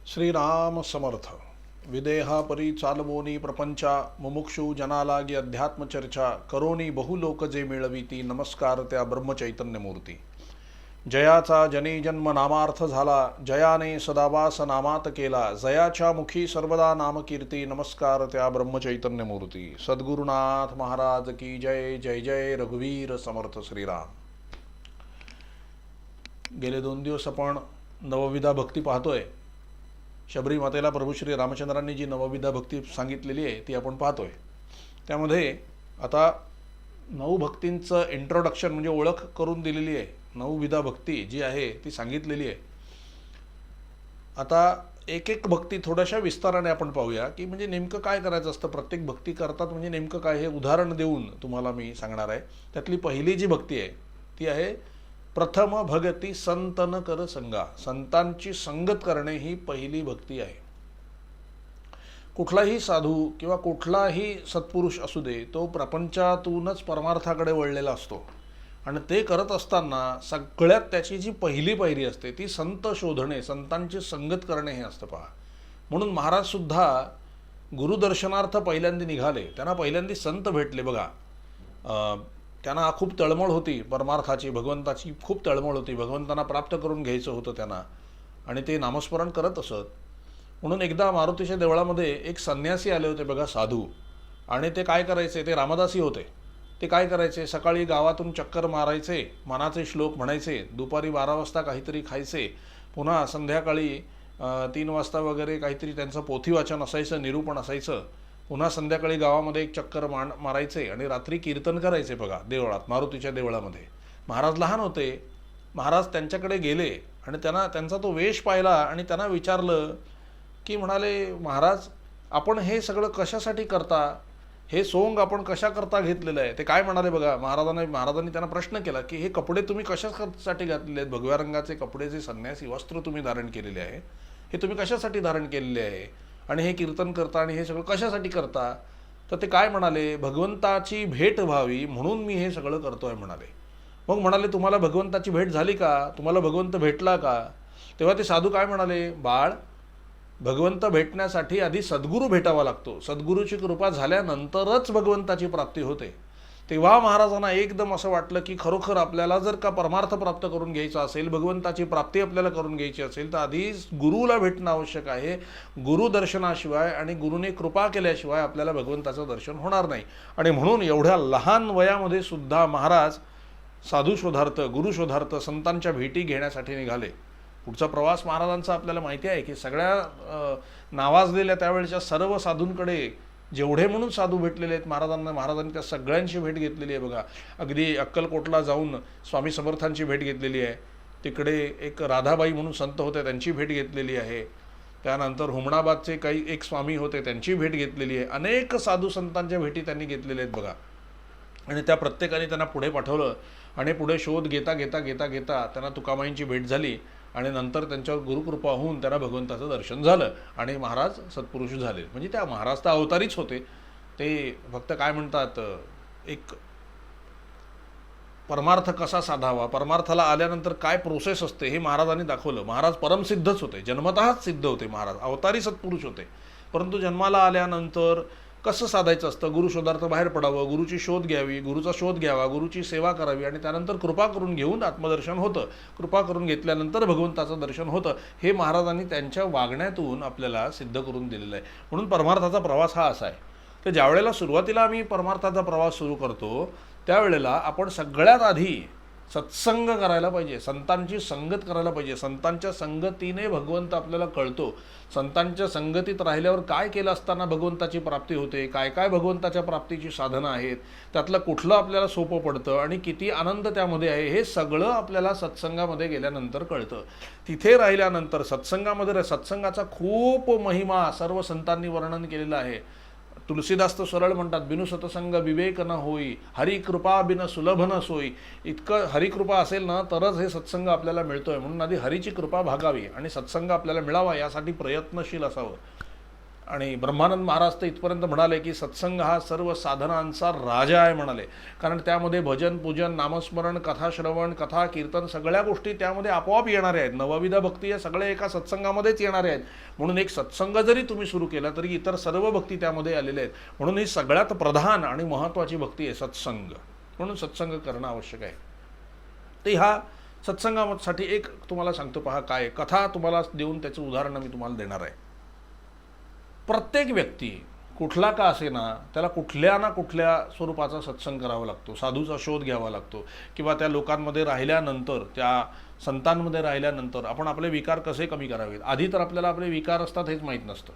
श्रीराम समर्थ. विदेहा परी चालवोनी प्रपंचा, मुमुक्षु जना लागी अध्यात्म चर्चा, करोनी बहुलोक जे मिळविती, नमस्कार त्या ब्रह्मचैतन्य मूर्ती. जयाचा जनी जन्म नामार्थ झाला, जयाने सदावास नामात केला, जयाच्या मुखी सर्वदा नामकीर्ती, नमस्कार त्या ब्रह्मचैतन्य मूर्ती. सद्गुरुनाथ महाराज की जय. जय जय रघुवीर समर्थ श्रीराम. गेले 2 दिवस आपण नवविधा भक्ती पाहतोय. शबरी मातेला प्रभू श्री रामचंद्रांनी जी नवविधा भक्ती सांगितलेली आहे ती आपण पाहतोय. त्यामध्ये आता 9 भक्तींचं इंट्रोडक्शन म्हणजे ओळख करून दिलेली आहे. 9 विधा भक्ती जी आहे ती सांगितलेली आहे. आता एक एक भक्ती थोड्याशा विस्ताराने आपण पाहूया की म्हणजे नेमकं काय करायचं असतं. प्रत्येक भक्ती करतात म्हणजे नेमकं काय हे उदाहरण देऊन तुम्हाला मी सांगणार आहे. त्यातली पहिली जी भक्ती आहे ती आहे प्रथम भगती संतन कर संगा. संतांची संगत करणे ही पहिली भक्ती आहे. कुठलाही साधू किंवा कुठलाही सत्पुरुष असू दे, तो प्रपंचातूनच परमार्थाकडे वळलेला असतो आणि ते करत असताना सगळ्यात त्याची जी पहिली पायरी असते ती संत शोधणे, संतांची संगत करणे हे असतं. पहा, म्हणून महाराज सुद्धा गुरुदर्शनार्थ पहिल्यांदा निघाले. त्यांना पहिल्यांदा संत भेटले. बघा, त्यांना खूप तळमळ होती परमार्थाची, भगवंताची खूप तळमळ होती. भगवंतांना प्राप्त करून घ्यायचं होतं त्यांना आणि ते नामस्मरण करत असत. म्हणून एकदा मारुतीच्या देवळामध्ये एक संन्यासी आले होते बघा, साधू. आणि ते काय करायचे, ते रामदासी होते. ते काय करायचे, सकाळी गावातून चक्कर मारायचे, मनाचे श्लोक म्हणायचे, दुपारी 12 वाजता काहीतरी खायचे, पुन्हा संध्याकाळी 3 वाजता वगैरे काहीतरी त्यांचं पोथी वाचन असायचं, निरूपण असायचं. पुन्हा संध्याकाळी गावामध्ये एक चक्कर मारायचे आणि रात्री कीर्तन करायचे बघा देवळात, मारुतीच्या देवळामध्ये. महाराज लहान होते. महाराज त्यांच्याकडे गेले आणि त्यांचा तो वेश पाहिला आणि त्यांना विचारलं की, म्हणाले, महाराज आपण हे सगळं कशासाठी करता, हे सोंग आपण कशा करता घेतलेलं आहे. ते काय म्हणाले बघा, महाराजांनी त्यांना प्रश्न केला की हे कपडे तुम्ही कशासाठी घातलेले आहेत, भगव्या रंगाचे कपडे, जे संन्यासी वस्त्र तुम्ही धारण केलेले आहे, हे तुम्ही कशासाठी धारण केलेले आहे आणि हे कीर्तन करता आणि हे सगळं कशासाठी करता. तर ते काय म्हणाले, भगवंताची भेट व्हावी म्हणून मी हे सगळं करतोय म्हणाले. मग म्हणाले, तुम्हाला भगवंताची भेट झाली का, तुम्हाला भगवंत भेटला का. तेव्हा ते साधू काय म्हणाले, बाळ, भगवंत भेटण्यासाठी आधी सद्गुरू भेटावा लागतो. सद्गुरूची कृपा झाल्यानंतरच भगवंताची प्राप्ती होते. तेव्हा महाराजांना एकदम असं वाटलं की खरोखर आपल्याला जर का परमार्थ प्राप्त करून घ्यायचा असेल, भगवंताची प्राप्ती आपल्याला करून घ्यायची असेल, तर आधी गुरुला भेटणं आवश्यक आहे. गुरुदर्शनाशिवाय आणि गुरुने कृपा केल्याशिवाय आपल्याला भगवंताचं दर्शन होणार नाही. आणि म्हणून एवढ्या लहान वयामध्ये सुद्धा महाराज साधू शोधार्थ, गुरु शोधार्थ, संतांच्या भेटी घेण्यासाठी निघाले. पुढचा प्रवास महाराजांचा आपल्याला माहिती आहे की सगळ्या नावाजलेल्या त्यावेळेच्या सर्व साधूंकडे जेवढे म्हणून साधू भेटलेले आहेत महाराजांनी त्या सगळ्यांची भेट घेतलेली आहे. बघा, अगदी अक्कलकोटला जाऊन स्वामी समर्थांची भेट घेतलेली आहे. तिकडे एक राधाबाई म्हणून संत होते, त्यांची भेट घेतलेली आहे. त्यानंतर हुमणाबादचे काही एक स्वामी होते, त्यांची भेट घेतलेली आहे. अनेक साधू संतांच्या भेटी त्यांनी घेतलेल्या आहेत बघा. आणि त्या प्रत्येकाने त्यांना पुढे पाठवलं आणि पुढे शोध घेता घेता घेता घेता त्यांना तुकामाईंची भेट झाली आणि नंतर त्यांच्यावर गुरुकृपा होऊन त्यांना भगवंताचं दर्शन झालं आणि महाराज सत्पुरुष झाले. म्हणजे त्या महाराज तर अवतारीच होते. ते फक्त काय म्हणतात, एक परमार्थ कसा साधावा, परमार्थाला आल्यानंतर काय प्रोसेस असते हे महाराजांनी दाखवलं. महाराज परमसिद्धच होते, जन्मतःच सिद्ध होते. महाराज अवतारी सत्पुरुष होते, परंतु जन्माला आल्यानंतर कसं साधायचं असतं, गुरु शोधार्थ बाहेर पडावं, गुरुची शोध घ्यावी, गुरुचा शोध घ्यावा, गुरुची सेवा करावी आणि त्यानंतर कृपा करून घेऊन आत्मदर्शन होतं. कृपा करून घेतल्यानंतर भगवंताचं दर्शन होतं. हे महाराजांनी त्यांच्या वागण्यातून आपल्याला सिद्ध करून दिलेलं आहे. म्हणून परमार्थाचा प्रवास हा असा आहे. तर ज्या वेळेला सुरुवातीला आम्ही परमार्थाचा प्रवास सुरू करतो त्यावेळेला आपण सगळ्यात आधी सत्संग करायला पाहिजे, संतांची संगत करायला पाहिजे. संतांच्या संगतीने भगवंत आपल्याला कळतो. संतांच्या संगतीत राहिल्यावर काय केलं असताना भगवंताची प्राप्ती होते, काय काय भगवंताच्या प्राप्तीची साधनं आहेत, त्यातलं कुठलं आपल्याला सोपं पडतं आणि किती आनंद त्यामध्ये आहे, हे सगळं आपल्याला सत्संगामध्ये गेल्यानंतर कळतं. तिथे राहिल्यानंतर सत्संगाचा खूप महिमा सर्व संतांनी वर्णन केलेलं आहे. तुलसीदास तर सरळ म्हणतात, बिनु सतसंग विवेक न होई, हरिकृपा बिन सुलभ न सोई. इतकं हरिकृपा असेल ना तरच हे सत्संग आपल्याला मिळतोय. म्हणून आधी हरीची कृपा भागावी आणि सत्संग आपल्याला मिळावा यासाठी प्रयत्नशील असावं. आणि ब्रह्मानंद महाराज तर इथपर्यंत म्हणाले की सत्संग हा सर्व साधनांचा राजा आहे म्हणाले, कारण त्यामध्ये भजन, पूजन, नामस्मरण, कथाश्रवण, कथा, कीर्तन सगळ्या गोष्टी त्यामध्ये आपोआप येणाऱ्या आहेत. नवविध भक्ती या सगळ्या एका सत्संगामध्येच येणारे आहेत. म्हणून एक सत्संग जरी तुम्ही सुरू केला तरी इतर सर्व भक्ती त्यामध्ये आलेल्या आहेत. म्हणून ही सगळ्यात प्रधान आणि महत्त्वाची भक्ती आहे सत्संग. म्हणून सत्संग करणं आवश्यक आहे. ते ह्या सत्संगासाठी एक तुम्हाला सांगतो, पहा काय कथा तुम्हाला देऊन त्याचं उदाहरण मी तुम्हाला देणार आहे. प्रत्येक व्यक्ती कुठला का असेना त्याला कुठल्या ना कुठल्या स्वरूपाचा सत्संग करावा लागतो, साधूचा शोध घ्यावा लागतो, किंवा त्या लोकांमध्ये राहिल्यानंतर, त्या संतांमध्ये राहिल्यानंतर आपण आपले विकार कसे कमी करावेत. आधी तर आपल्याला आपले विकार असतात हेच माहीत नसतं.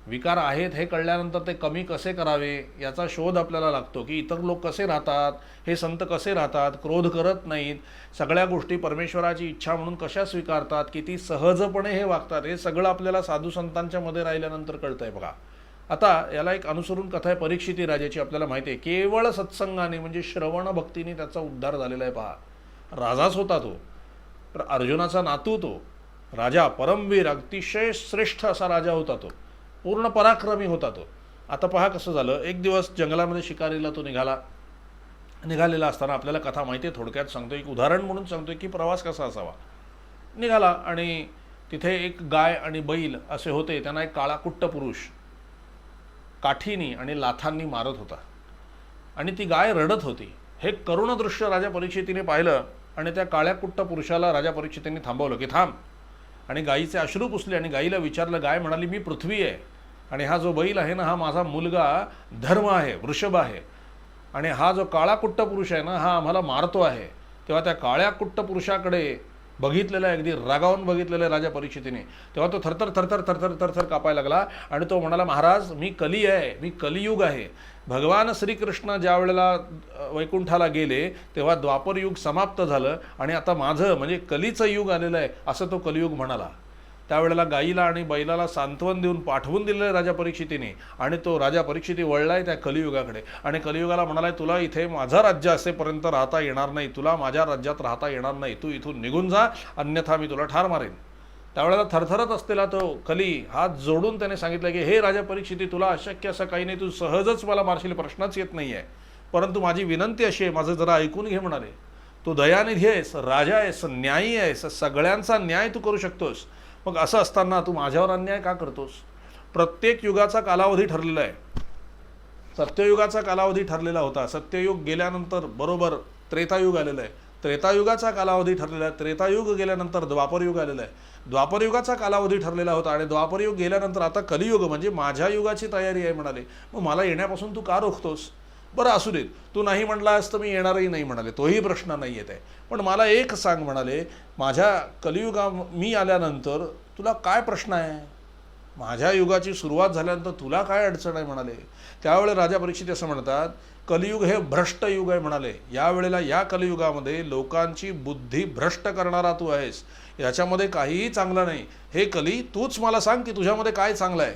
विकार आहेत हे कळल्यानंतर ते कमी कसे करावे याचा शोध आपल्याला लागतो, की इतर लोक कसे राहतात, हे संत कसे राहतात, क्रोध करत नाहीत, सगळ्या गोष्टी परमेश्वराची इच्छा म्हणून कशा स्वीकारतात, किती सहजपणे हे वागतात, हे सगळं आपल्याला साधू संतांच्या मध्ये राहिल्यानंतर कळतंय. बघा आता याला एक अनुसरून कथा आहे परीक्षिती राजाची. आपल्याला माहिती आहे केवळ सत्संगाने म्हणजे श्रवण भक्तीने त्याचा उद्धार झालेला आहे. पहा, राजाच होता तो, तर अर्जुनाचा नातू तो राजा, परमवीर, अतिशय श्रेष्ठ असा राजा होता तो, पूर्ण पराक्रमी होता तो. आता पहा कसं झालं, एक दिवस जंगलामध्ये शिकारीला तो निघालेला असताना, आपल्याला कथा माहिती आहे, थोडक्यात सांगतोय, एक उदाहरण म्हणून सांगतोय की प्रवास कसा असावा. निघाला आणि तिथे एक गाय आणि बैल असे होते, त्यांना एक काळा कुट्ट पुरुष काठीनी आणि लाथांनी मारत होता आणि ती गाय रडत होती. हे करुण दृश्य राजा परीक्षितीने पाहिलं आणि त्या काळ्या कुट्ट पुरुषाला राजा परीक्षितीने थांबवलं की थांब, आणि गायीचे अश्रू पुसले आणि गायीला विचारलं. गाय म्हणाली, मी पृथ्वी आहे आणि हा जो बैल आहे ना, हा माझा मुलगा धर्म आहे, वृषभ आहे, आणि हा जो काळा कुट्ट पुरुष आहे ना, हा आम्हाला मारतो आहे. तेव्हा त्या काळ्या कुट्ट पुरुषाकडे बघितलेलं आहे, अगदी रागावून बघितलेलं आहे राजा परीक्षितीने. तेव्हा तो थरथर थरथर थरथर थरथर कापायला लागला आणि तो म्हणाला, महाराज मी कली आहे, मी कलियुग आहे. भगवान श्रीकृष्ण ज्या वेळेला वैकुंठाला गेले तेव्हा द्वापर युग समाप्त झालं आणि आता माझं म्हणजे कलीचं युग आलेलं आहे, असं तो कलियुग म्हणाला. त्यावेळेला गाईला आणि बैलाला सांत्वन देऊन पाठवून दिलेलं राजा परीक्षितीने, आणि तो राजा परीक्षिती वळलाय त्या कलियुगाकडे आणि कलियुगाला म्हणालाय, तुला इथे माझं राज्य असेपर्यंत राहता येणार नाही, तुला माझ्या राज्यात राहता येणार नाही, तू इथून निघून जा, अन्यथा मी तुला ठार मारेन. त्यावेळेला थरथरत असलेला तो कली हात जोडून त्याने सांगितलं की हे राजा परीक्षिती, तुला अशक्य असं काही नाही, तू सहजच मला मारशील, प्रश्नच येत नाही आहे, परंतु माझी विनंती अशी आहे, माझं जरा ऐकून घे म्हणाले. तू दयानिधी आहेस, राजा आहेस, न्यायी आहेस, सगळ्यांचा न्याय तू करू शकतोस, मग असं असताना तू माझ्यावर अन्याय का करतोस. प्रत्येक युगाचा कालावधी ठरलेला आहे. सत्ययुगाचा कालावधी ठरलेला होता, सत्ययुग गेल्यानंतर बरोबर त्रेतायुग आलेलं आहे, त्रेतायुगाचा कालावधी ठरलेला आहे, त्रेतायुग गेल्यानंतर द्वापरयुग आलेलं आहे, द्वापरयुगाचा कालावधी ठरलेला होता आणि द्वापरयुग गेल्यानंतर आता कलियुग म्हणजे माझ्या युगाची तयारी आहे म्हणाले. मग मला येण्यापासून तू का रोखतोस. बरं असू देत, तू नाही म्हणलास तर मी येणारही नाही म्हणाले, तोही प्रश्न नाही येत आहे, पण मला एक सांग म्हणाले, माझ्या कलियुगा मी आल्यानंतर तुला काय प्रश्न आहे, माझ्या युगाची सुरुवात झाल्यानंतर तुला काय अडचण आहे म्हणाले. त्यावेळेला राजा परीक्षित असं म्हणतात, कलियुग हे भ्रष्ट युग आहे म्हणाले. यावेळेला या कलियुगामध्ये लोकांची बुद्धी भ्रष्ट करणारा तू आहेस, याच्यामध्ये काहीही चांगलं नाही. हे कली, तूच मला सांग की तुझ्यामध्ये काय चांगलं आहे.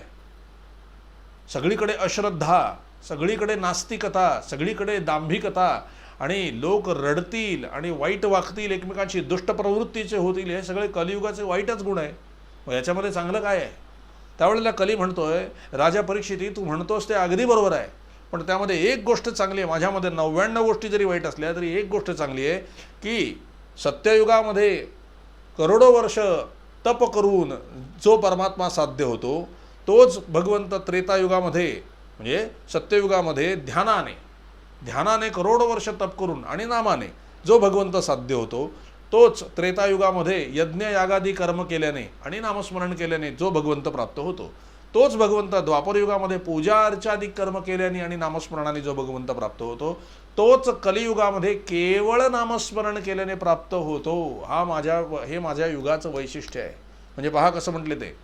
सगळीकडे अश्रद्धा, सगळीकडे नास्तिकता, सगळीकडे दांभिकता, आणि लोक रडतील आणि वाईट वागतील, एकमेकांची दुष्ट प्रवृत्तीचे होतील, हे सगळे कलियुगाचे वाईटच गुण आहे. मग याच्यामध्ये चांगलं काय आहे. त्यावेळेला कली म्हणतोय, राजा परीक्षिती तू म्हणतोस ते अगदी बरोबर आहे, पण त्यामध्ये एक गोष्ट चांगली आहे, माझ्यामध्ये 99 गोष्टी जरी वाईट असल्या तरी एक गोष्ट चांगली आहे की सत्ययुगामध्ये करोडो वर्ष तप करून जो परमात्मा साध्य होतो तोच भगवंत त्रेतायुगामध्ये म्हणजे सत्ययुगामध्ये ध्यानाने करोडो वर्ष तप करून आणि नामाने जो भगवंत साध्य होतो तोच त्रेतायुगामध्ये यज्ञ यागादी कर्म केल्याने आणि नामस्मरण केल्याने जो भगवंत प्राप्त होतो, तोच भगवंत द्वापरयुगामध्ये पूजा अर्चादी कर्म केल्याने आणि नामस्मरणाने जो भगवंत प्राप्त होतो, तोच कलियुगामध्ये केवळ नामस्मरण केल्याने प्राप्त होतो. हे माझ्या युगाचं वैशिष्ट्य आहे. म्हणजे पहा कसं म्हटले, ते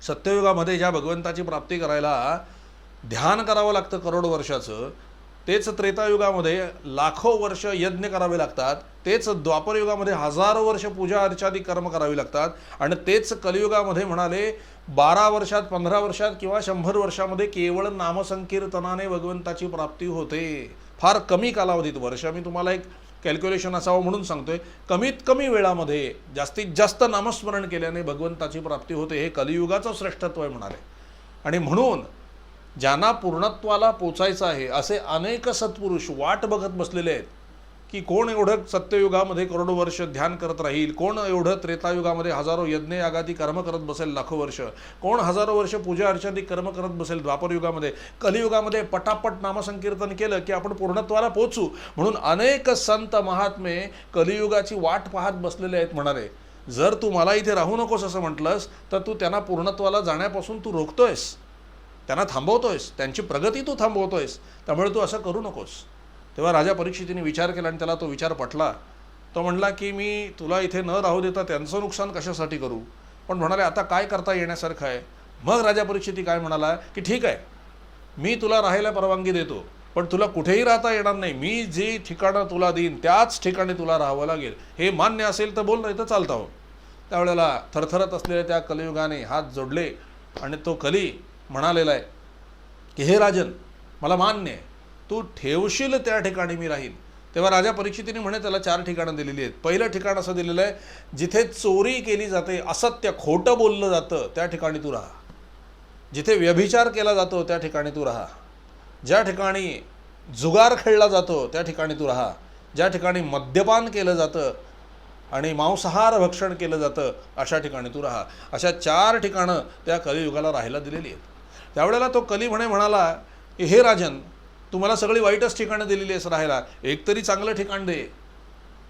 सत्ययुगामध्ये ज्या भगवंताची प्राप्ती करायला ध्यान करावं लागतं करोड वर्षाचं, तेच त्रेतायुगामध्ये लाखो वर्ष यज्ञ करावे लागतात, तेच द्वापरयुगामध्ये हजारो वर्ष पूजा अर्चादी कर्म करावी लागतात, आणि तेच कलियुगामध्ये म्हणाले 12 वर्षात, 15 वर्षात किंवा 100 वर्षामध्ये केवळ नामसंकीर्तनाने भगवंताची प्राप्ती होते. फार कमी कालावधीत, वर्ष मी तुम्हाला एक कॅल्क्युलेशन असावं म्हणून सांगतोय, कमीत कमी वेळामध्ये जास्तीत जास्त नामस्मरण केल्याने भगवंताची प्राप्ती होते. हे कलियुगाचं श्रेष्ठत्व आहे म्हणाले. आणि म्हणून ज्यांना पूर्णत्वाला पोचायचं आहे असे अनेक सत्पुरुष वाट बघत बसलेले आहेत की कोण एवढं सत्ययुगामध्ये करोडो वर्ष ध्यान करत राहील, कोण एवढं त्रेतायुगामध्ये हजारो यज्ञ यागादी कर्म करत बसेल लाखो वर्ष, कोण हजारो वर्ष पूजा अर्चादी कर्म करत बसेल द्वापरयुगामध्ये, कलियुगामध्ये पटापट नामसंकीर्तन केलं की आपण पूर्णत्वाला पोचू. म्हणून अनेक संत महात्मे कलियुगाची वाट पाहत बसलेले आहेत म्हणाले. जर तू मला इथे राहू नकोस असं म्हटलंस तर तू त्यांना पूर्णत्वाला जाण्यापासून तू रोखतोयस, त्यांना थांबवतोयस, त्यांची प्रगती तू थांबवतोयस. त्यामुळे तू असं करू नकोस. तेव्हा राजा परीक्षितीने विचार केला आणि त्याला तो विचार पटला. तो म्हणला की मी तुला इथे न राहू देता त्यांचं नुकसान कशासाठी करू, पण म्हणाले आता काय करता येण्यासारखं आहे. मग राजा परीक्षिती काय म्हणाला की ठीक आहे, मी तुला राहायला परवानगी देतो, पण तुला कुठेही राहता येणार नाही. मी जी ठिकाणं तुला देईन त्याच ठिकाणी तुला राहावं लागेल. हे मान्य असेल तर बोल, नाही तर चालता हो. त्यावेळेला थरथरत असलेल्या त्या कलियुगाने हात जोडले आणि तो कली म्हणालेला आहे की हे राजन, मला मान्य आहे, तू ठेवशील त्या ठिकाणी मी राहीन. तेव्हा राजा परीक्षितीने म्हणे त्याला 4 ठिकाणं दिलेली आहेत. पहिलं ठिकाण असं दिलेलं आहे, जिथे चोरी केली जाते, असत्य खोटं बोललं जातं त्या ठिकाणी तू राहा. जिथे व्यभिचार केला जातो त्या ठिकाणी तू राहा. ज्या ठिकाणी जुगार खेळला जातो त्या ठिकाणी तू राहा. ज्या ठिकाणी मद्यपान केलं जातं आणि मांसाहार भक्षण केलं जातं अशा ठिकाणी तू राहा. अशा 4 ठिकाणं त्या कलियुगाला राहायला दिलेली आहेत. त्यावेळेला तो कली म्हणाला की हे राजन, तू मला सगळी वाईटच ठिकाणं दिलेली आहेस राहायला, एक तरी चांगलं ठिकाण दे.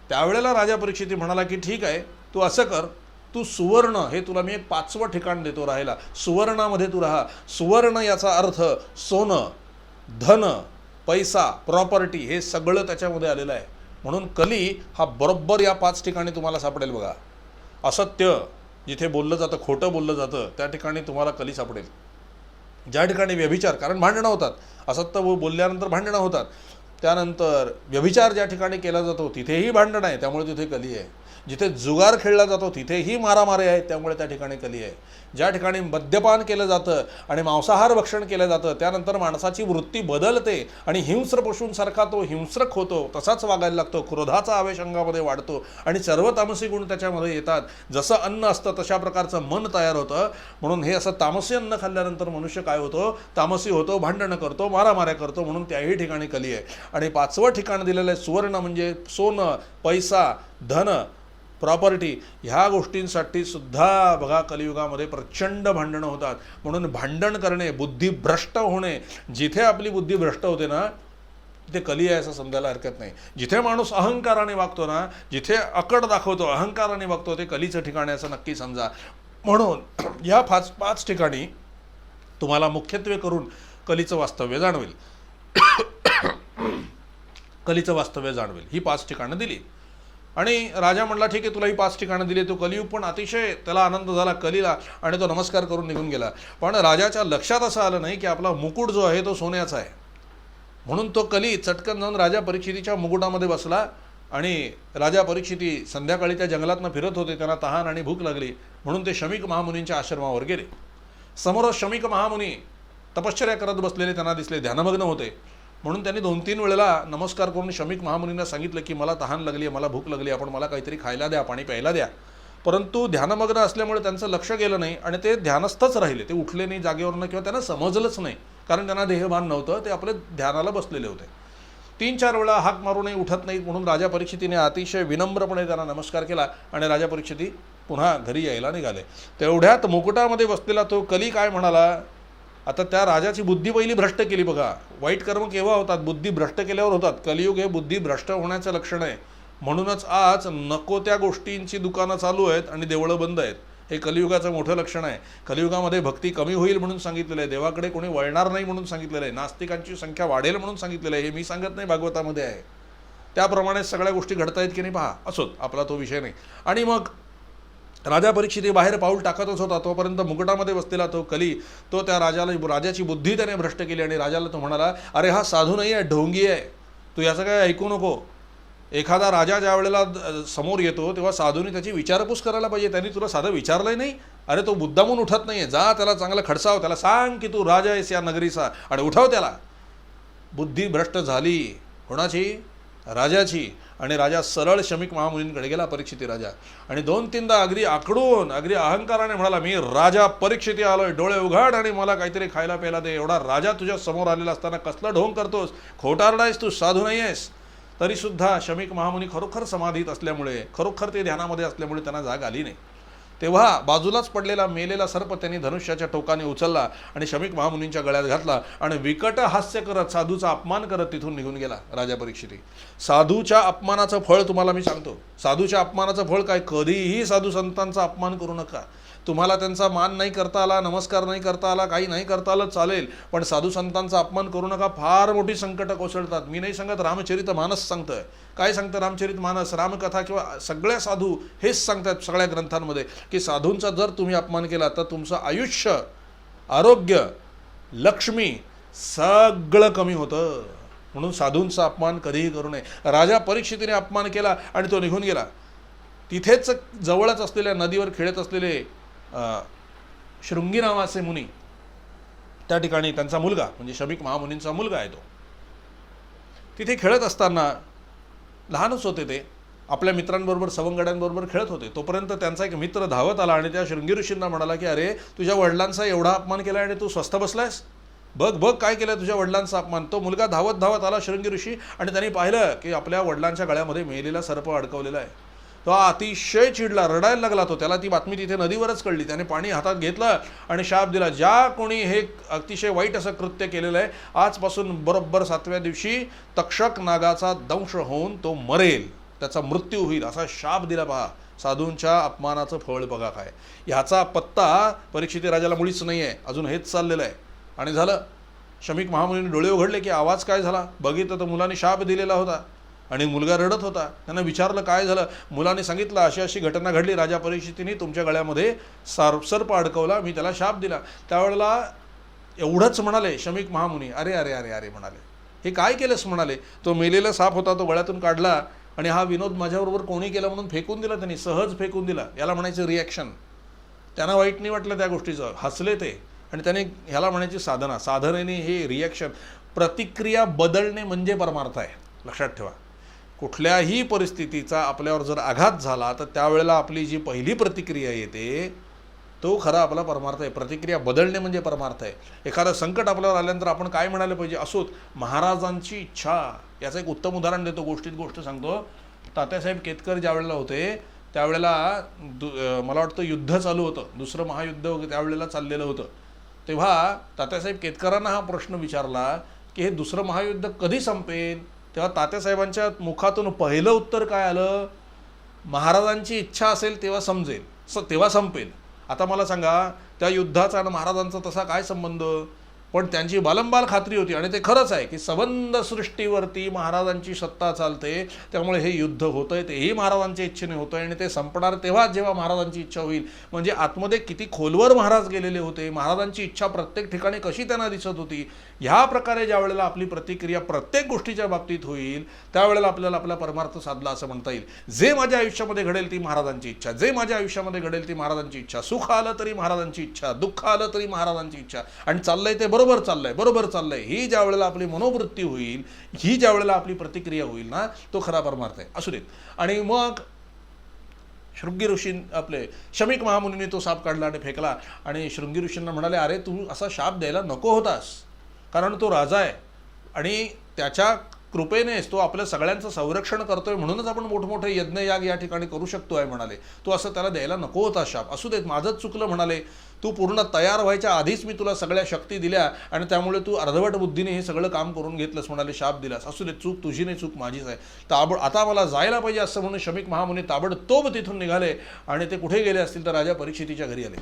त्यावेळेला राजा परीक्षिती म्हणाला की ठीक आहे, तू असं कर, तू सुवर्ण, हे तुला मी एक 5वं ठिकाण देतो राहायला, सुवर्णामध्ये तू राहा. सुवर्ण याचा अर्थ सोनं, धन, पैसा, प्रॉपर्टी हे सगळं त्याच्यामध्ये आलेलं आहे. म्हणून कली हा बरोबर या 5 ठिकाणी तुम्हाला सापडेल बघा. असत्य जिथे बोललं जातं, खोटं बोललं जातं त्या ठिकाणी तुम्हाला कली सापडेल. ज्या ठिकाणी व्यभिचार, कारण भांडणं होतात, असत्य बोलल्यानंतर भांडणं होतात, त्यानंतर व्यभिचार ज्या ठिकाणी केला जातो तिथेही भांडण आहे, त्यामुळे तिथे कली आहे. जिथे जुगार खेळला जातो तिथेही मारामारी आहे, त्यामुळे त्या ठिकाणी कली आहे. ज्या ठिकाणी मद्यपान केलं जातं आणि मांसाहार भक्षण केलं जातं, त्यानंतर माणसाची वृत्ती बदलते आणि हिंस्र पशूंसारखा तो हिंस्रक होतो, तसाच वागायला लागतो, क्रोधाचा आवेश अंगामध्ये वाढतो आणि सर्व तामसी गुण त्याच्यामध्ये येतात. जसं अन्न असतं तशा प्रकारचं मन तयार होतं. म्हणून हे असं तामसी अन्न खाल्ल्यानंतर मनुष्य काय होतो, तामसी होतो, भांडणं करतो, मारामाऱ्या करतो. म्हणून त्याही ठिकाणी कली आहे. आणि 5वं ठिकाण दिलेलं आहे सुवर्ण, म्हणजे सोनं, पैसा, धन, प्रॉपर्टी. ह्या गोष्टींसाठी सुद्धा बघा कलियुगामध्ये प्रचंड भांडणं होतात. म्हणून भांडण करणे, बुद्धी भ्रष्ट होणे, जिथे आपली बुद्धी भ्रष्ट होते ना तिथे कली आहे असं समजायला हरकत नाही. जिथे माणूस अहंकाराने वागतो ना, जिथे अकड दाखवतो, अहंकाराने वागतो, ते कलीचं ठिकाण आहे असं नक्की समजा. म्हणून या 5 ठिकाणी तुम्हाला मुख्यत्वे करून कलीचं वास्तव्य जाणवेल. कलीचं वास्तव्य जाणवेल. ही 5 ठिकाणं दिली आणि राजा म्हणला ठीक आहे, तुला ही 5 ठिकाणं दिली. तो कलियुग पण अतिशय त्याला आनंद झाला कलीला आणि तो नमस्कार करून निघून गेला. पण राजाच्या लक्षात असं आलं नाही की आपला मुकुट जो आहे तो सोन्याचा आहे. म्हणून तो कली चटकन जाऊन राजा परीक्षितीच्या मुकुटामध्ये बसला आणि राजा परीक्षिती संध्याकाळी त्या जंगलातनं फिरत होते, त्यांना तहान आणि भूक लागली. म्हणून ते शमीक महामुनींच्या आश्रमावर गेले. समोर शमीक महामुनी तपश्चर्या करत बसलेले त्यांना दिसले, ध्यानमग्न होते. म्हणून त्यांनी 2-3 वेळेला नमस्कार करून शमीक महामुनींना सांगितलं की मला तहान लागली आहे, मला भूक लागली, आपण मला काहीतरी खायला द्या, पाणी प्यायला द्या. परंतु ध्यानमग्न असल्यामुळे त्यांचं लक्ष गेलं नाही आणि ते ध्यानस्थच राहिले. ते उठले नाही जागेवरनं किंवा त्यांना समजलंच नाही, कारण त्यांना देहभान नव्हतं, ते आपले ध्यानाला बसलेले होते. 3-4 वेळा हाक मारूनही उठत नाहीत. म्हणून राजा परीक्षितीने अतिशय विनम्रपणे त्यांना नमस्कार केला आणि राजा परीक्षिती पुन्हा घरी यायला निघाले. तेवढ्यात मुकुटामध्ये बसलेला तो कली काय म्हणाला, आता त्या राजाची बुद्धी पहिली भ्रष्ट केली बघा. वाईट कर्म केव्हा होतात, बुद्धी भ्रष्ट केल्यावर होतात. कलियुग हे बुद्धी भ्रष्ट होण्याचं लक्षण आहे. म्हणूनच आज नको त्या गोष्टींची दुकानं चालू आहेत आणि देवळं बंद आहेत. हे कलियुगाचं मोठं लक्षण आहे. कलियुगामध्ये भक्ती कमी होईल म्हणून सांगितलेलं आहे, देवाकडे कोणी वळणार नाही म्हणून सांगितलेलं आहे, नास्तिकांची संख्या वाढेल म्हणून सांगितलेलं आहे. हे मी सांगत नाही, भागवतामध्ये आहे. त्याप्रमाणे सगळ्या गोष्टी घडत आहेत की नाही पहा. असोत, आपला तो विषय नाही. आणि मग राजा परीक्षिती बाहेर पाऊल टाकतच होता, तोपर्यंत मुकुटामध्ये बसलेला तो कली, तो त्या राजाची बुद्धी त्याने भ्रष्ट केली आणि राजाला तो म्हणाला, अरे हा साधू नाही आहे, ढोंगी आहे, तू याचं काय ऐकू नको. एखादा राजा ज्या वेळेला समोर येतो तेव्हा साधूने त्याची विचारपूस करायला पाहिजे. त्यांनी तुला साधं विचारलंय नाही, अरे तो मुद्दामून उठत नाहीये, जा त्याला चांगलं खडसाव, त्याला सांग की तू राजा आहेस या नगरीचा आणि उठाव त्याला. बुद्धी भ्रष्ट झाली कोणाची, राजाची. आणि राजा सरळ शमीक महामुनींकडे गेला, परीक्षिती राजा, आणि 2-3दा अगदी आकडून अगदी अहंकाराने म्हणाला, मी राजा परीक्षिती आलोय, डोळे उघाड आणि मला काहीतरी खायला प्यायला दे. एवढा राजा तुझ्या समोर आलेला असताना कसलं ढोंग करतोस, खोटारडायस तू, साधू नाही आहेस. तरीसुद्धा शमीक महामुनी खरोखर समाधीत असल्यामुळे, खरोखर ते ध्यानामध्ये असल्यामुळे त्यांना जाग आली नाही. तेव्हा बाजूलाच पडलेला मेलेला सर्प त्यांनी धनुष्याच्या टोकाने उचलला आणि शमीक महामुनींच्या गळ्यात घातला आणि विकट हास्य करत, साधूचा अपमान करत तिथून निघून गेला राजा परीक्षिती. साधूच्या अपमानाचं फळ तुम्हाला मी सांगतो. साधूच्या अपमानाचं फळ काय? कधीही साधू संतांचा अपमान करू नका. तुम्हाला त्यांचा मान नाही करता आला, नमस्कार नाही करता आला, काही नाही करता आलं चालेल, पण साधू संतांचा अपमान करू नका. फार मोठी संकटं कोसळतात. मी नाही सांगत, रामचरित मानस सांगतंय. काय सांगतं रामचरित मानस, रामकथा किंवा सगळ्या साधू हेच सांगतात सगळ्या ग्रंथांमध्ये की साधूंचा जर तुम्ही अपमान केला तर तुमचं आयुष्य, आरोग्य, लक्ष्मी सगळं कमी होतं. म्हणून साधूंचा अपमान कधीही करू नये. राजा परीक्षितीने अपमान केला आणि तो निघून गेला. तिथेच जवळच असलेल्या नदीवर खेळत असलेले शृंगी नावाचे मुनी, त्या ठिकाणी त्यांचा मुलगा म्हणजे शमीक महामुनींचा मुलगा आहे, तो तिथे खेळत असताना, लहानच होते ते, आपल्या मित्रांबरोबर सवंगड्यांबरोबर खेळत होते. तोपर्यंत त्यांचा एक मित्र धावत आला आणि त्या शृंगी ऋषींना म्हणाला की अरे, तुझ्या वडिलांचा एवढा अपमान केला आणि तू स्वस्थ बसलायस, बघ बघ काय केलं तुझ्या वडिलांचा अपमान. तो मुलगा धावत धावत आला शृंगी ऋषी, आणि त्यांनी पाहिलं की आपल्या वडिलांच्या गळ्यामध्ये मेलेला सर्प अडकवलेला आहे. तो अतिशय चिडला, रडायला लागला. तो त्याला ती बातमी तिथे नदीवरच कळली. त्याने पाणी हातात घेतलं आणि शाप दिला, ज्या कोणी हे अतिशय वाईट असं कृत्य केलेलं आहे, आजपासून बरोबर 7व्या दिवशी तक्षक नागाचा दंश होऊन तो मरेल, त्याचा मृत्यू होईल, असा शाप दिला. पहा, साधूंच्या अपमानाचं फळ बघा काय. ह्याचा पत्ता परीक्षिती राजाला मुळीच नाही आहे, अजून हेच चाललेलं आहे. आणि झालं, शमीक महामुनीने डोळे उघडले की आवाज काय झाला. बघितलं तर मुलाने शाप दिलेला होता आणि मुलगा रडत होता. त्यांना विचारलं काय झालं. मुलाने सांगितलं, अशी अशी घटना घडली, राजा परीक्षितीने तुमच्या गळ्यामध्ये सर्प अडकवला, मी त्याला शाप दिला. त्यावेळेला एवढंच म्हणाले शमीक महामुनी, अरे अरे अरे अरे म्हणाले, हे काय केलंस म्हणाले. तो मेलेला साप होता, तो गळ्यातून काढला आणि हा विनोद माझ्याबरोबर कोणी केला म्हणून फेकून दिला त्यांनी, सहज फेकून दिला. याला म्हणायचं रिॲक्शन. त्यांना वाईट नाही वाटलं त्या गोष्टीचं, हसले ते. आणि त्याने ह्याला म्हणायची साधना. साधनेने हे रिॲक्शन, प्रतिक्रिया बदलणे म्हणजे परमार्थ आहे, लक्षात ठेवा. कुठल्याही परिस्थितीचा आपल्यावर जर आघात झाला तर त्यावेळेला आपली जी पहिली प्रतिक्रिया येते तो खरा आपला परमार्थ आहे. प्रतिक्रिया बदलणे म्हणजे परमार्थ आहे. एखादं संकट आपल्यावर आल्यानंतर आपण काय म्हणायला पाहिजे, असोत महाराजांची इच्छा. याचं एक उत्तम उदाहरण देतो, गोष्टीत गोष्ट सांगतो. तात्यासाहेब केतकर ज्या वेळेला होते त्यावेळेला मला वाटतं युद्ध चालू होतं, दुसरं महायुद्ध त्यावेळेला चाललेलं होतं. तेव्हा तात्यासाहेब केतकरांना हा प्रश्न विचारला की हे दुसरं महायुद्ध कधी संपेल. तेव्हा तात्यासाहेबांच्या मुखातून पहिलं उत्तर काय आलं, महाराजांची इच्छा असेल तेव्हा समजेल, तेव्हा संपेल. आता मला सांगा, त्या युद्धाचा आणि महाराजांचा तसा काय संबंध. पण त्यांची बालंबाल खात्री होती आणि ते खरंच आहे की सबंध सृष्टीवरती महाराजांची सत्ता चालते, त्यामुळे हे युद्ध होतंय तेही महाराजांच्या इच्छेने होतंय आणि ते संपणार तेव्हा जेव्हा महाराजांची इच्छा होईल. म्हणजे आतमध्ये किती खोलवर महाराज गेलेले होते, महाराजांची इच्छा प्रत्येक ठिकाणी कशी त्यांना दिसत होती. ह्या प्रकारे ज्या वेळेला आपली प्रतिक्रिया प्रत्येक गोष्टीच्या बाबतीत होईल त्यावेळेला आपल्याला आपला परमार्थ साधला असं म्हणता येईल. जे माझ्या आयुष्यामध्ये घडेल ती महाराजांची इच्छा, जे माझ्या आयुष्यामध्ये घडेल ती महाराजांची इच्छा. सुख आलं तरी महाराजांची इच्छा, दुःख आलं तरी महाराजांची इच्छा, आणि चाललंय ते बरोबर चाललंय. ही ज्या वेळेला आपली मनोवृत्ती होईल, ही ज्या वेळेला आपली प्रतिक्रिया होईल ना, तो खरा परमार्थ आहे. असू देत. आणि मग शृंगी ऋषी आपले शमीक महामुनीने तो साप काढला आणि फेकला आणि शृंगी ऋषींना म्हणाले, अरे तू असा शाप द्यायला नको होतास, कारण तो राजा आहे आणि त्याच्या कृपेनेच तो आपल्या सगळ्यांचं संरक्षण करतोय, म्हणूनच आपण मोठमोठे यज्ञयाग या ठिकाणी करू शकतो आहे म्हणाले. तू असं त्याला द्यायला नको होता शाप. असू देत, माझंच चुकलं म्हणाले. तू पूर्ण तयार व्हायच्या आधीच मी तुला सगळ्या शक्ती दिल्या आणि त्यामुळे तू अर्धवट बुद्धीने हे सगळं काम करून घेतलंस म्हणाले, शाप दिलास. असू देत, चूक तुझी नाही, चूक माझीच आहे. आता मला जायला पाहिजे असं म्हणून शमीक महामुनी ताबडतोब तिथून निघाले आणि ते कुठे गेले असतील तर राजा परीक्षितीच्या घरी आले,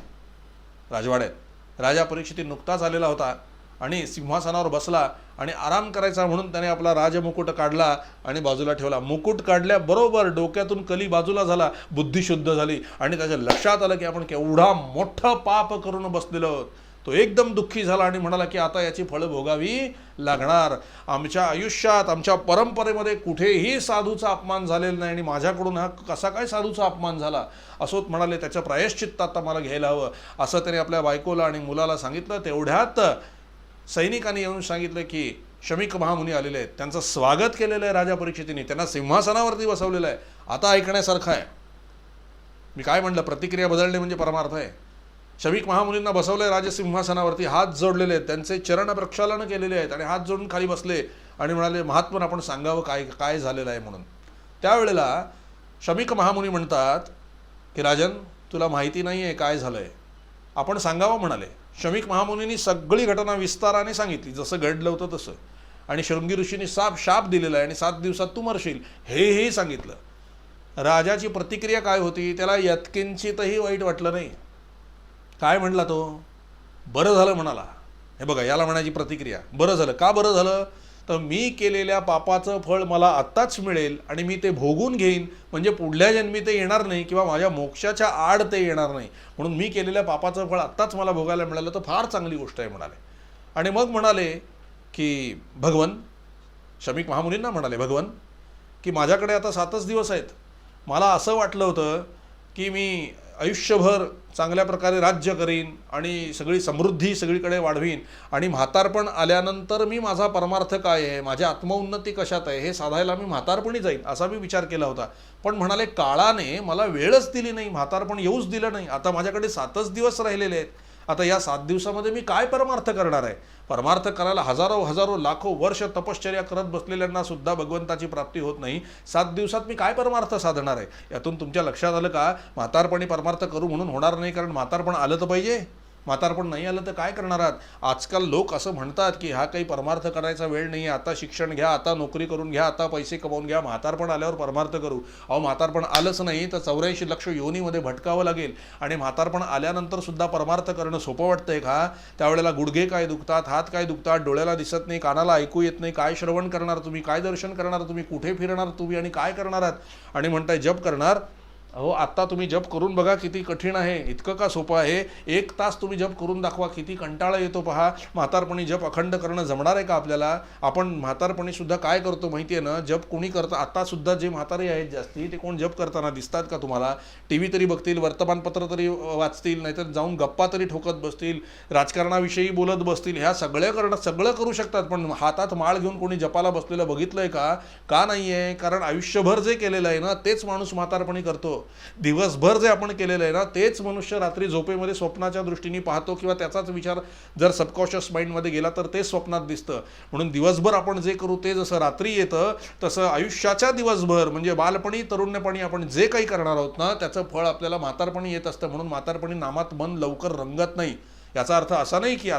राजवाड्यात. राजा परीक्षिती नुकताच आलेला होता आणि सिंहासनावर बसला आणि आराम करायचा म्हणून त्याने आपला राजमुकुट काढला आणि बाजूला ठेवला. मुकुट काढल्याबरोबर डोक्यातून कली बाजूला झाला, बुद्धी शुद्ध झाली आणि त्याच्या लक्षात आलं की आपण केवढा मोठं पाप करून बसलेलो आहोत. तो एकदम दुःखी झाला आणि म्हणाला की आता याची फळं भोगावी लागणार. आमच्या आयुष्यात, आमच्या परंपरेमध्ये कुठेही साधूचा अपमान झालेला नाही आणि माझ्याकडून हा कसा काय साधूचा अपमान झाला. असोत म्हणाले, त्याचं प्रायश्चित्त आता मला घ्यायला हवं असं त्याने आपल्या बायकोला आणि मुलाला सांगितलं. तेवढ्यात सैनिकांनी येऊन सांगितलं की शमीक महामुनी आलेले आहेत, त्यांचं स्वागत केलेलं आहे राजा परीक्षितीने, त्यांना सिंहासनावरती बसवलेलं आहे. आता ऐकण्यासारखं आहे. मी काय म्हणलं, प्रतिक्रिया बदलणे म्हणजे परमार्थ आहे. शमीक महामुनींना बसवलंय राजसिंहासनावरती, हात जोडलेले आहेत, त्यांचे चरण प्रक्षालन केलेले आहेत आणि हात जोडून खाली बसले आणि म्हणाले, महात्मन आपण सांगावं काय काय झालेलं आहे म्हणून. त्यावेळेला शमीक महामुनी म्हणतात की राजन, तुला माहिती नाही आहे काय झालं आहे, आपण सांगावं म्हणाले. शमीक महामुनींनी सगळी घटना विस्ताराने सांगितली, जसं घडलं होतं तसं. आणि शृंगी ऋषींनी शाप दिलेला आहे आणि 7 दिवसात तू मरशील हेही सांगितलं. राजाची प्रतिक्रिया काय होती, त्याला यत्किंचितही वाईट वाटलं नाही. काय म्हणला तो, बरं झालं म्हणाला. हे बघा, याला म्हणायची प्रतिक्रिया. बरं झालं. का बरं झालं, तर मी केलेल्या पापाचं फळ मला आत्ताच मिळेल आणि मी ते भोगून घेईन, म्हणजे पुढल्या जन्मी ते येणार नाही किंवा माझ्या मोक्षाच्या आड ते येणार नाही, म्हणून मी केलेल्या पापाचं फळ आत्ताच मला भोगायला मिळालं तर फार चांगली गोष्ट आहे म्हणाले. आणि मग म्हणाले की भगवन, शमीक महामुनींना म्हणाले, भगवन की माझ्याकडे आता 7च दिवस आहेत. मला असं वाटलं होतं की मी आयुष्यभर चांगल्या प्रकारे राज्य करीन आणि सगळी समृद्धी सगळीकडे वाढवीन आणि म्हातारपण आल्यानंतर मी माझा परमार्थ काय आहे, माझी आत्मउन्नती कशात आहे हे साधायला मी म्हातारपणी जाईन असा मी विचार केला होता. पण म्हणाले काळाने मला वेळच दिली नाही, म्हातारपण येऊच दिलं नाही. आता माझ्याकडे 7च दिवस राहिलेले आहेत. आता या 7 दिवसामध्ये मी काय परमार्थ करणार आहे. परमार्थ करायला हजारो लाखो वर्ष तपश्चर्या करत बसलेल्यांना सुद्धा भगवंताची प्राप्ती होत नाही. 7 दिवसात मी काय परमार्थ साधणार आहे. यातून तुमच्या लक्षात आलं का, म्हातारपणी परमार्थ करू म्हणून होणार नाही, कारण म्हातारपण आलं तर पाहिजे. म्हातारपण नाही आलं तर काय करणार आहात. आजकाल लोक असं म्हणतात की हा काही परमार्थ करायचा वेळ नाही, आता शिक्षण घ्या, आता नोकरी करून घ्या, आता पैसे कमावून घ्या, म्हातारपण आल्यावर परमार्थ करू. अहो, म्हातारपण आलंच नाही तर 84 लक्ष योनीमध्ये भटकावं लागेल. आणि म्हातारपण आल्यानंतर सुद्धा परमार्थ करणं सोपं वाटतंय का. त्यावेळेला गुडघे काय दुखतात, हात काय दुखतात, डोळ्याला दिसत नाही, कानाला ऐकू येत नाही, काय श्रवण करणार तुम्ही, काय दर्शन करणार तुम्ही, कुठे फिरणार तुम्ही आणि काय करणार आहात. आणि म्हणताय जप करणार. अहो, आत्ता तुम्ही जप करून बघा किती कठीण आहे. इतकं का सोपं आहे. 1 तास तुम्ही जप करून दाखवा, किती कंटाळा येतो पहा. म्हातारपणी जप अखंड करणं जमणार आहे का आपल्याला. आपण म्हातारपणी सुद्धा काय करतो माहिती आहे ना, जप कोणी करतं. आता सुद्धा जे म्हातारे आहेत जास्ती, ते कोण जप करताना दिसतात का तुम्हाला. टी तरी बघतील, वर्तमानपत्र तरी वाचतील, नाहीतर जाऊन गप्पा तरी ठोकत बसतील, राजकारणाविषयी बोलत बसतील. ह्या सगळं करू शकतात, पण हातात माळ घेऊन कोणी जपाला बसलेलं बघितलंय का. का नाही आहे, कारण आयुष्यभर जे केलेलं आहे ना तेच माणूस म्हातारपणी करतो. दिवसभर जे आपण केलेलं आहे ना तेच मनुष्य रात्री झोपेमध्ये स्वप्नाच्या दृष्टीने पाहतो, किंवा त्याचाच विचार जर सबकॉन्शियस माइंडमध्ये गेला तर ते स्वप्नात दिसतं. म्हणून दिवसभर आपण जे करू ते जसं रात्री येतं, तसं आयुष्याच्या दिवसभर म्हणजे बालपणी तरुण्यपणी आपण जे काही करणार आहोत ना त्याचं फळ आपल्याला म्हातारपणी येत असतं. म्हणून म्हातारपणी नामात मन लवकर रंगत नाही. याचा अर्थ असा नाही की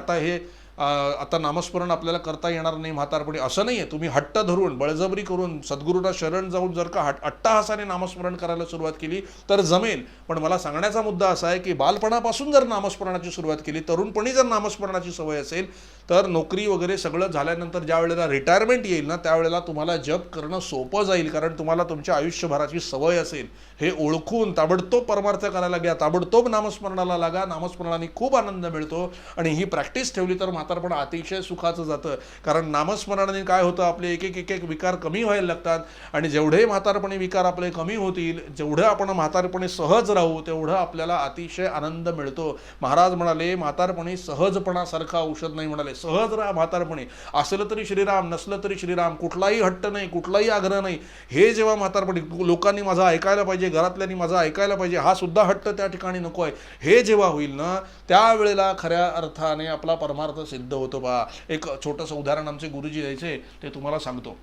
आता नामस्मरण आपल्याला करता येणार नाही म्हातारपणी, असं नाही आहे. तुम्ही हट्ट धरून बळजबरी करून सद्गुरूंना शरण जाऊन जर का अट्टाहासाने नामस्मरण करायला सुरुवात केली तर जमेल. पण मला सांगण्याचा मुद्दा असा आहे की बालपणापासून जर नामस्मरणाची सुरुवात केली, तरुणपणी जर नामस्मरणाची सवय असेल, तर नोकरी वगैरे सगळं झाल्यानंतर ज्या वेळेला रिटायरमेंट येईल ना त्यावेळेला तुम्हाला जप करणं सोपं जाईल, कारण तुम्हाला तुमच्या आयुष्यभराची सवय असेल. हे ओळखून ताबडतोब परमार्थ करायला घ्या, ताबडतोब नामस्मरणाला लागा. नामस्मरणाने खूप आनंद मिळतो आणि ही प्रॅक्टिस ठेवली तर म्हातारपण अतिशय सुखाचं जातं. कारण नामस्मरणाने काय होतं, आपले एक विकार कमी व्हायला लागतात. आणि जेवढे म्हातारपणी विकार आपले कमी होतील, जेवढं आपण म्हातारपणी सहज राहू, तेवढं आपल्याला अतिशय आनंद मिळतो. महाराज म्हणाले महातारपणी सहजपणासारखं औषध नाही म्हणाले. सहज राहा म्हातारपणी. असलं तरी श्रीराम, नसलं तरी श्रीराम, कुठलाही हट्ट नाही, कुठलाही आग्रह नाही. हे जेव्हा म्हातारपणी लोकांनी माझं ऐकायला पाहिजे, घरातल्यांनी माझं ऐकायला पाहिजे, हा सुद्धा हट्ट त्या ठिकाणी नको आहे, हे जेव्हा होईल ना त्यावेळेला खऱ्या अर्थाने आपला परमार्थ सिद्ध होतो. बा, एक छोटंसं उदाहरण आमचे गुरुजी द्यायचे ते तुम्हाला सांगतो.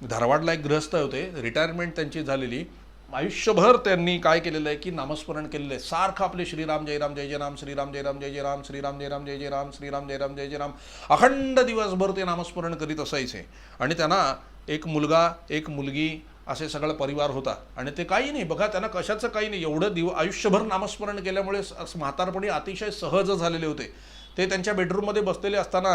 धारवाडला एक गृहस्थ होते, रिटायरमेंट त्यांची झालेली. आयुष्यभर त्यांनी काय केलेलं आहे की नामस्मरण केलेलं आहे. सारखं आपले श्रीराम जय राम जय जय राम, श्रीराम जय राम जय जय राम, श्रीराम जय राम जय जय राम, श्रीराम जय राम जय जय राम, अखंड दिवसभर ते नामस्मरण करीत असायचे. आणि त्यांना एक मुलगा एक मुलगी असे सगळा परिवार होता. आणि ते काही नाही बघा, त्यांना कशाचं काही नाही, एवढं आयुष्यभर नामस्मरण केल्यामुळे म्हातारपणी अतिशय सहज झालेले होते. ते त्यांच्या बेडरूममध्ये बसलेले असताना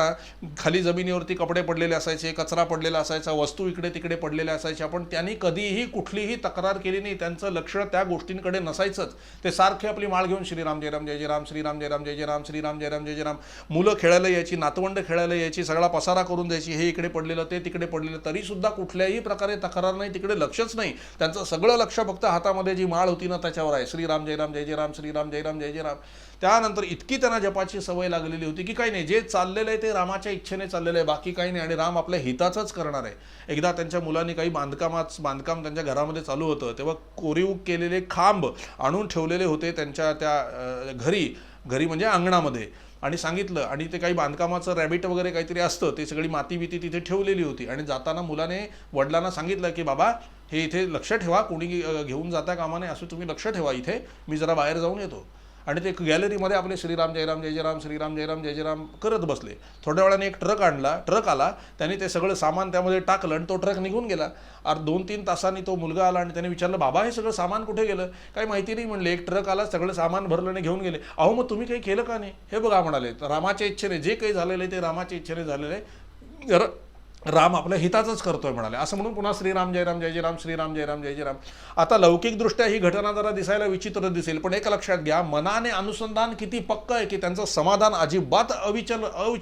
खाली जमिनीवरती कपडे पडलेले असायचे, कचरा पडलेला असायचा, वस्तू इकडे तिकडे पडलेल्या असायच्या, पण त्यांनी कधीही कुठलीही तक्रार केली नाही. त्यांचं लक्ष त्या गोष्टींकडे नसायचंच. ते सारखे आपली माळ घेऊन श्रीराम जय राम जय जय राम, श्रीराम जय राम जय जय राम, श्रीराम जय राम जय जय राम. मुलं खेळायला यायची, नातवंड खेळायला यायची, सगळा पसारा करून द्यायची, हे इकडे पडलेलं ते तिकडे पडलेलं, तरीसुद्धा कुठल्याही प्रकारे तक्रार नाही, तिकडे लक्षच नाही. त्यांचं सगळं लक्ष फक्त हातामध्ये जी माळ होती ना त्याच्यावर आहे. श्रीराम जय राम जय जय राम, श्रीराम जय राम जय जय राम. त्यानंतर इतकी त्यांना जपाची सवय लागलेली होती की काही नाही, जे चाललेलं आहे ते रामाच्या इच्छेने चाललेलं आहे, बाकी काही नाही, आणि राम आपल्या हिताचंच करणार आहे. एकदा त्यांच्या मुलांनी काही बांधकाम त्यांच्या घरामध्ये चालू होतं, तेव्हा कोरीव केलेले खांब आणून ठेवलेले होते त्यांच्या त्या घरी म्हणजे अंगणामध्ये, आणि सांगितलं, आणि ते काही बांधकामाचं रॅबिट वगैरे काहीतरी असतं, ते सगळी माती बिती तिथे ठेवलेली होती. आणि जाताना मुलाने वडिलांना सांगितलं की बाबा हे इथे लक्ष ठेवा, कोणी घेऊन जाता कामा नये, असं तुम्ही लक्ष ठेवा इथे, मी जरा बाहेर जाऊन येतो. आणि ते गॅलरीमध्ये आपले श्रीराम जय राम जय जय राम, श्रीराम जय राम जय जय राम करत बसले. थोड्या वेळाने एक ट्रक आला, त्यांनी ते सगळं सामान त्यामध्ये टाकलं आणि तो ट्रक निघून गेला. 2-3 तासांनी तो मुलगा आला आणि त्याने विचारलं, बाबा हे सगळं सामान कुठे गेलं? काही माहिती नाही म्हणले, एक ट्रक आला, सगळं सामान भरलं आणि घेऊन गेले. अहो मग तुम्ही काही केलं का नाही? हे बघा म्हणाले, रामाच्या इच्छेने जे काही झालेलं आहे ते रामाच्या इच्छेने झालेलं आहे, राम आपल्या हिताचंच करतोय म्हणाले. असं म्हणून पुन्हा श्रीराम जय राम जय जय राम, श्रीराम जय राम जय जय राम. आता लौकिकदृष्ट्या ही घटना जरा दिसायला विचित्र दिसेल, पण एक लक्षात घ्या, मनाने अनुसंधान किती पक्क आहे की त्यांचं समाधान अजिबात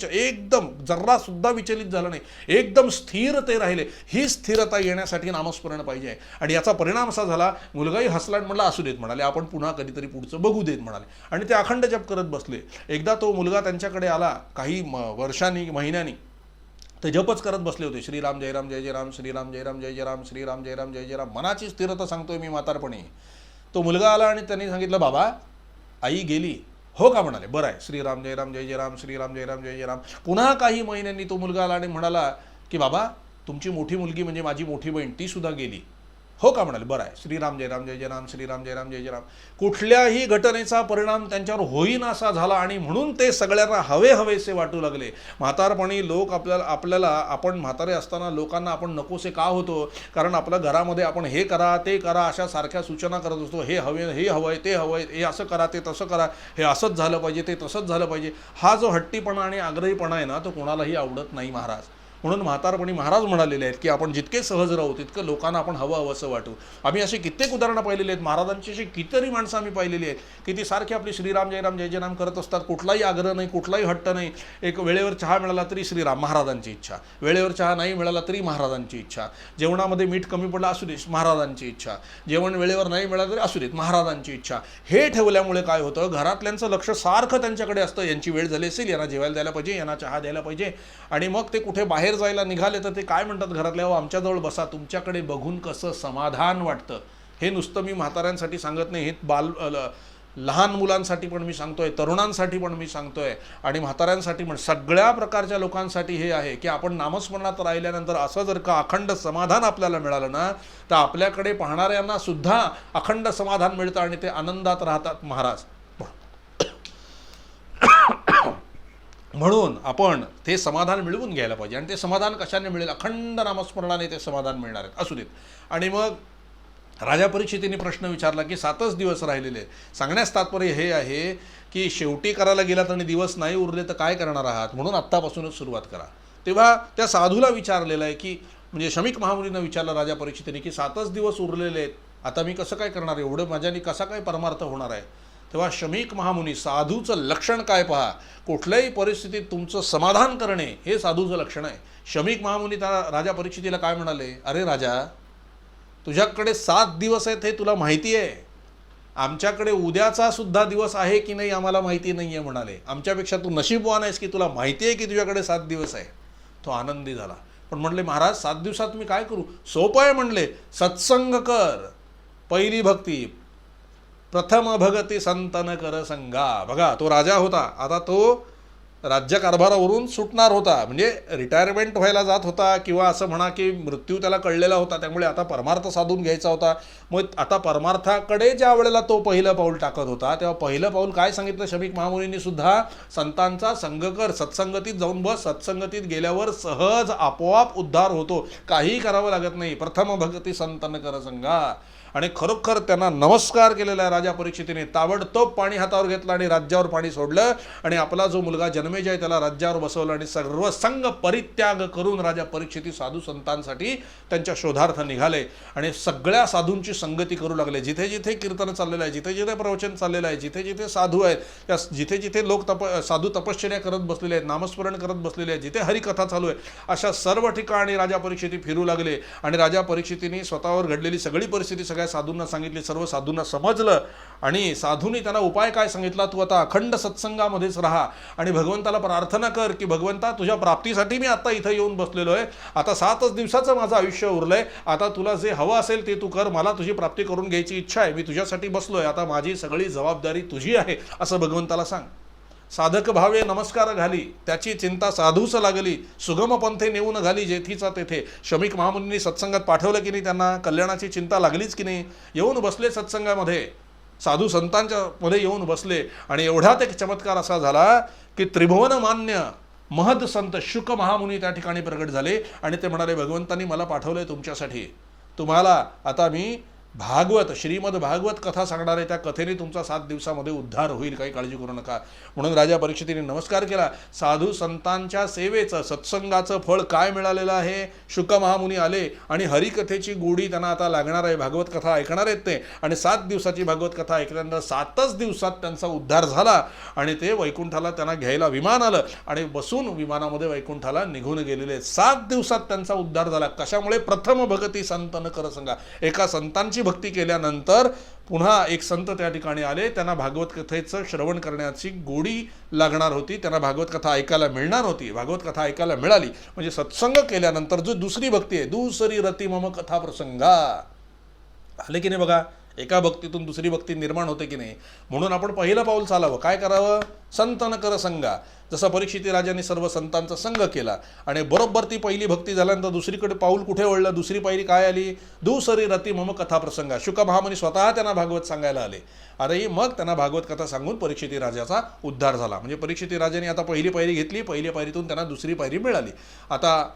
एकदम जर्रा सुद्धा विचलित झालं नाही, एकदम स्थिर ते राहिले. ही स्थिरता येण्यासाठी नामस्मरण पाहिजे. आणि याचा परिणाम असा झाला, मुलगाही हसला आणि म्हणला असू देत म्हणाले, आपण पुन्हा कधीतरी पुढचं बघू देत म्हणाले. आणि ते अखंड जप करत बसले. एकदा तो मुलगा त्यांच्याकडे आला, काही वर्षांनी महिन्यांनी, ते जपच करत बसले होते, श्रीराम जय राम जय जय राम, श्रीराम जय राम जय जय राम, श्रीराम जय राम जय जय राम. मनाची स्थिरता सांगतोय मी म्हातारपणी. तो मुलगा आला आणि त्यांनी सांगितलं, बाबा आई गेली? हो का म्हणाले, बरं आहे, श्रीराम जय राम जय जय राम, श्रीराम जय राम जय जय राम. पुन्हा काही महिन्यांनी तो मुलगा आला आणि म्हणाला की बाबा तुमची मोठी मुलगी म्हणजे माझी मोठी बहीण ती सुद्धा गेली? हो का म्हणाले, बरं आहे, श्रीराम जय राम जय जय राम, श्रीराम जय राम जय जय राम. कुठल्याही घटनेचा परिणाम त्यांच्यावर होईन असा झाला आणि म्हणून ते सगळ्यांना हवेसे वाटू लागले. म्हातारपणी लोक आपल्याला आपण म्हातारे असताना लोकांना आपण नकोसे का होतो? कारण आपल्या घरामध्ये आपण हे करा ते करा अशा सारख्या सूचना करत असतो, हे हवंय ते हवंय, हे असं करा ते तसं करा, हे असंच झालं पाहिजे ते तसंच झालं पाहिजे. हा जो हट्टीपणा आणि आग्रहीपणा आहे ना, तो कोणालाही आवडत नाही महाराज. म्हणून म्हातारपणी महाराज म्हणालेले आहेत की आपण जितके सहज राहू तितकं लोकांना आपण हवंसं वाटू. आम्ही असे कित्येक उदाहरणं पाहिलेली आहेत, महाराजांची अशी कितीतरी माणसं आम्ही पाहिलेली आहेत की ती सारखी आपली श्रीराम जय राम जय जय राम करत असतात, कुठलाही आग्रह नाही, कुठलाही हट्ट नाही. एक वेळेवर चहा मिळाला तरी श्रीराम, महाराजांची इच्छा, वेळेवर चहा नाही मिळाला तरी महाराजांची इच्छा, जेवणामध्ये मीठ कमी पडलं असू दे महाराजांची इच्छा, जेवण वेळेवर नाही मिळालं तरी असू देत महाराजांची इच्छा. हे ठेवल्यामुळे काय होतं, घरातल्यांचं लक्ष सारखं त्यांच्याकडे असतं, यांची वेळ झाली असेल, यांना जेवायला द्यायला पाहिजे, यांना चहा द्यायला पाहिजे. आणि मग ते कुठे बाहेर जायला निघाले तर ते काय म्हणतात घरातल्या, आमच्याजवळ बसा, तुमच्याकडे बघून कसं समाधान वाटतं. हे नुसतं मी म्हाताऱ्यांसाठी सांगत नाही, हे लहान मुलांसाठी पण मी सांगतोय, तरुणांसाठी पण मी सांगतोय, आणि म्हाताऱ्यांसाठी पण, सगळ्या प्रकारच्या लोकांसाठी हे आहे की आपण नामस्मरणात राहिल्यानंतर असं जर का अखंड समाधान आपल्याला मिळालं ना, तर आपल्याकडे पाहणाऱ्यांना सुद्धा अखंड समाधान मिळतं आणि ते आनंदात राहतात महाराज. म्हणून आपण ते समाधान मिळवून घ्यायला पाहिजे. आणि ते समाधान कशाने मिळेल? अखंड नामस्मरणाने ते समाधान मिळणार आहेत, असू देत. आणि मग राजा परीक्षितीने प्रश्न विचारला की 7च दिवस राहिलेले. सांगण्यास तात्पर्य हे आहे की शेवटी करायला गेलात आणि दिवस नाही उरले तर काय करणार आहात, म्हणून आत्तापासूनच सुरुवात करा. तेव्हा त्या साधूला विचारलेलं आहे की, म्हणजे शमीक महामुनीनं विचारलं राजा परीक्षितीने की 7च दिवस उरलेले आहेत, आता मी कसं काय करणार, एवढं माझ्याने कसा काय परमार्थ होणार आहे? तेव्हा शमीक महामुनी, साधूचं लक्षण काय पहा, कुठल्याही परिस्थितीत तुमचं समाधान करणे हे साधूचं लक्षण आहे. शमीक महामुनी त्या राजा परीक्षितीला काय म्हणाले, अरे राजा, तुझ्याकडे 7 दिवस आहेत हे तुला माहिती आहे, आमच्याकडे उद्याचा सुद्धा दिवस आहे की नाही आम्हाला माहिती नाही आहे म्हणाले. आमच्यापेक्षा तू नशीबवान आहेस की तुला माहिती आहे की तुझ्याकडे 7 दिवस आहे. तो आनंदी झाला. पण म्हणले, महाराज 7 दिवसात मी काय करू? सोपं आहे म्हणले, सत्संग कर, पहिली भक्ती, प्रथम भगती संतन कर संगा. बघा, तो राजा होता, आता तो राज्यकारभारावरून सुटणार होता, म्हणजे रिटायरमेंट व्हायला जात होता, किंवा असं म्हणा की मृत्यू त्याला कळलेला होता, त्यामुळे आता परमार्थ साधून घ्यायचा होता. मग आता परमार्थाकडे ज्या वेळेला तो पहिलं पाऊल टाकत होता, तेव्हा पहिलं पाऊल काय सांगितलं शमीक महामुनींनी सुद्धा, संतांचा संग कर, सत्संगतीत जाऊन बस, सत्संगतीत गेल्यावर सहज आपोआप उद्धार होतो, काही करावं लागत नाही. प्रथम भगती संतन कर संगा. आणि खरोखर त्यांना नमस्कार केलेला आहे राजा परीक्षितीने. ताबडतोब पाणी हातावर घेतलं आणि राज्यावर पाणी सोडलं, आणि आपला जो मुलगा जन्मेजय त्याला राज्यावर बसवलं, आणि सर्व संग परित्याग करून राजा परीक्षिती साधू संतांसाठी त्यांच्या शोधार्थ निघाले. आणि सगळ्या साधूंची संगती करू लागले. जिथे जिथे कीर्तन चाललेलं आहे, जिथे जिथे प्रवचन चाललेलं आहे, जिथे जिथे साधू आहेत, त्या जिथे जिथे लोक साधू तपश्चर्या करत बसलेले आहेत, नामस्मरण करत बसलेले आहेत, जिथे हरिकथा चालू आहे, अशा सर्व ठिकाणी राजा परीक्षिती फिरू लागले. आणि राजा परीक्षितीने स्वतःवर घडलेली सगळी परिस्थिती सगळ्या काय साधूंना सांगितली, सर्व साधूंना समजलं आणि साधूंनी त्यांना उपाय काय सांगितला, तू आता अखंड सत्संगामध्येच राहा आणि भगवंताला प्रार्थना कर की भगवंता तुझ्या प्राप्तीसाठी मी आता इथं येऊन बसलेलो आहे, आता 7च दिवसाचं माझं आयुष्य उरलंय, आता तुला जे हवं असेल ते तू कर, मला तुझी प्राप्ती करून घ्यायची इच्छा आहे, मी तुझ्यासाठी बसलोय, आता माझी सगळी जबाबदारी तुझी आहे असं भगवंताला सांग. साधक भावे नमस्कार घाली, त्याची चिंता साधूच लागली, सुगम पंथे नेऊन घाली जेथीचा तेथे. शमीक महामुनींनी सत्संगात पाठवलं की नाही, त्यांना कल्याणाची चिंता लागलीच की नाही, येऊन बसले सत्संगामध्ये, साधू संतांच्या मध्ये येऊन बसले आणि एवढ्यात एक चमत्कार असा झाला की त्रिभुवन मान्य महद संत शुक महामुनी त्या ठिकाणी प्रगट झाले आणि ते म्हणाले, भगवंतांनी मला पाठवलंय तुमच्यासाठी, तुम्हाला आता मी भागवत श्रीमद भागवत कथा सांगणार आहे, त्या कथेने तुमचा 7 दिवसामध्ये उद्धार होईल, काही काळजी करू नका. म्हणून राजा परीक्षितीने नमस्कार केला. साधू संतांच्या सेवेचं सत्संगाचं फळ काय मिळालेलं आहे, शुक महामुनी आले आणि हरिकथेची गोडी त्यांना आता लागणार आहे, भागवत कथा ऐकणार आहेत ते आणि 7 दिवसाची भागवत कथा ऐकल्यानंतर 7च दिवसात त्यांचा उद्धार झाला आणि ते वैकुंठाला त्यांना घ्यायला विमान आलं आणि बसून विमानामध्ये वैकुंठाला निघून गेलेले. 7 दिवसात त्यांचा उद्धार झाला. कशामुळे? प्रथम भगती संतन कर संगा, एका संतांची भक्ती केल्यानंतर पुन्हा एक संत त्या ठिकाणी आले, त्यांना भागवत कथेचं श्रवण करण्याची गोडी लागणार होती, त्यांना भागवत कथा ऐकायला मिळणार होती, भागवत कथा ऐकायला मिळाली. म्हणजे सत्संग केल्यानंतर जो दुसरी भक्ती आहे, दुसरी रती मम कथा प्रसंगा, आले की नाही बघा, एका भक्तीतून दुसरी भक्ती निर्माण होते की नाही. म्हणून आपण पहिलं पाऊल चालावं. काय करावं? संतन कर संगा. जसं परीक्षिती राजाने सर्व संतांचा संग केला आणि बरोबर ती पहिली भक्ती झाल्यानंतर दुसरीकडे पाऊल कुठे वळलं, दुसरी पायरी काय आली, दुसरी रती मम कथा प्रसंगा. शुक महामुनी स्वतः त्यांना भागवत सांगायला आले आणि मग त्यांना भागवत कथा सांगून परीक्षिती राजाचा उद्धार झाला. म्हणजे परीक्षिती राजाने आता पहिली पायरी घेतली, पहिल्या पायरीतून त्यांना दुसरी पायरी मिळाली. आता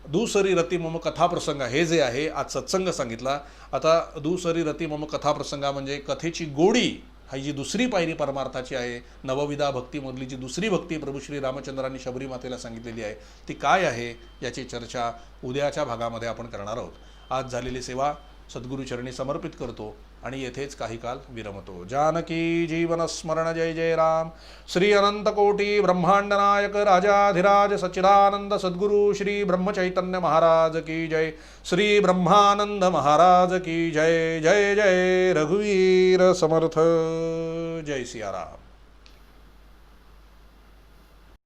दुसरी रती मम कथा प्रसंगा हे जे आहे, आज सत्संग सांगितला, आता दुसरी रती मम कथा प्रसंगा म्हणजे कथेची गोडी, ही जी दुसरी पायरी परमार्थाची आहे, नवविधा भक्तीमधली जी दुसरी भक्ती प्रभू श्री रामचंद्रांनी शबरी मातेला सांगितलेली आहे, ती काय आहे याची चर्चा उद्याच्या भागामध्ये आपण करणार आहोत. आज झालेली सेवा सद्गुरुचरणी समर्पित करतो आणि येथेच काही काल विरमतो. जानकी जीवन स्मरण. जय जय राम. श्री अनंत कोटी ब्रह्मांड नायक राजाधिराज सच्चिदानंद सद्गुरु श्री ब्रह्मचैतन्य महाराज की जय. श्री ब्रह्मानंद महाराज की जय. जय जय रघुवीर समर्थ. जय सिया राम.